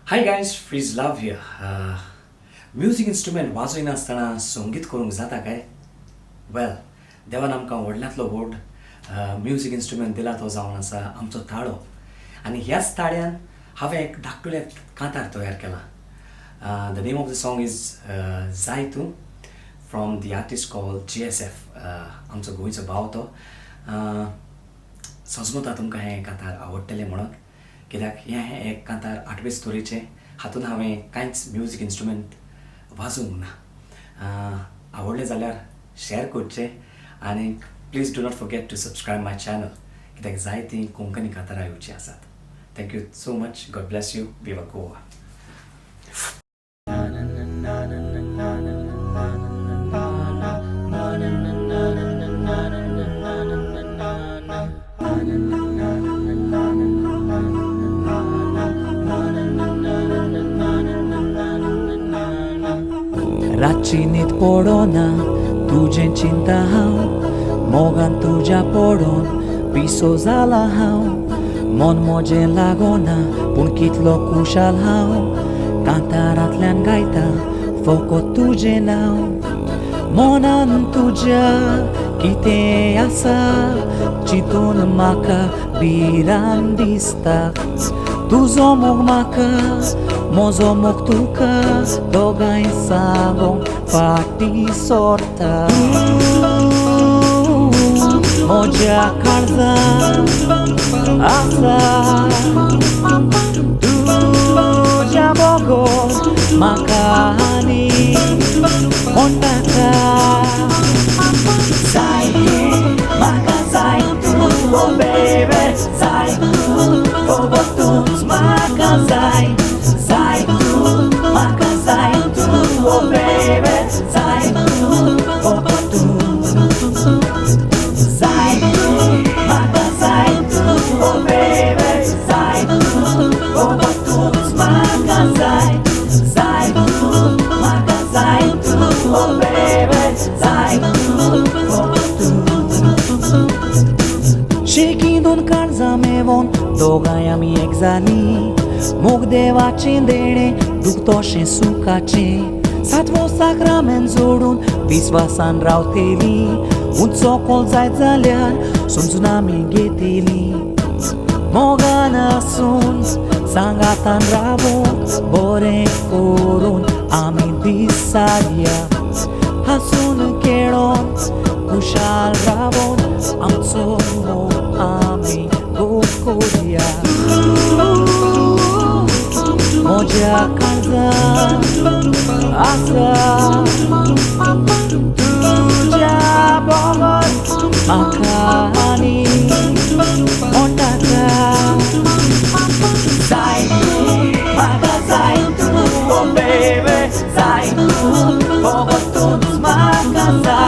Hi guys, Friz Love here. Music instrument वाजोयना आसतना संगीत करूंक जाता काय? वेल, देवान आमकां व्हडल्यांतलो व्हड म्युजीक इंस्ट्रुमेंट दिला तो जावन आसा आमचो ताळो. आनी ह्याच ताळ्यान हांवें एक धाकटुलें कांतार तयार केला. The name of the song is ZAI TU from the artist called JSF. आमचो गोंयचो भाव तो. समजता तुमकां हें कांतार आवडटलें म्हणून. कित्याक हें एक कांतार 8वे स्टोरीचें. हातूंत हांवें कांयच म्युजीक इंस्ट्रुमेंट वाजोवंक ना. आवडलें जाल्यार शेअर करचें आनी please do not forget to subscribe my channel कित्याक जायतीं कोंकणी कांतारां येवचीं आसात. Thank you so much. God bless you. विवा गोवा. रातची न्हीद पडोना तुजें चिंता हांव मोगान तुज्या पडोन पिसो जाला हांव मन म्हजें लागोना पूण कितलो खुशाल हांव कांतारांतल्यान गायता फकत तुजें नांव मनान तुज्या कितें आसा चिंतून म्हाका भिरांत दिसता तुजो मोग म्हाका म्हजो मोग तुका दोगांय सांगोंक फाटीं सोरता म्हज्या काळजांत आसा तुज्या बोगोन म्हाका आनी म्हणटाका जाय म्हाका जाय तूं ओ बेबी जाय तूं फकतूच म्हाका जाय जाय तूं म्हाका जाय तूं ओ बेबी जाय तूं फकतूच जाय तूं म्हाका जाय तूं ओ बेबी जाय तूं फकतूच म्हाका जाय जाय तूं म्हाका जाय तूं ओ बेबी जाय तूं शेकी दोन काळजां मेळोन दोगांय आमी एक जालीं मोग देवाचें देणें दुखतोशें सुखाचें सातवो साक्रामेंत जोडून विस्वासान रावतेलीं उंचो कोल जायत जाल्यार समजून आमी घेतेलीं मोगान आसून सांगातान रावूंक बरें करून आमी दीस सारया हांसून खेळोन खुशाल रावून आमचो मोग आमी करुया म्हज्या काळजांत आसा तुज्या बोगोन म्हाका आनी म्हणटाका जाय तूं म्हाका जाय तूं ओ बेबी जाय तूं फकतूच म्हाका जाय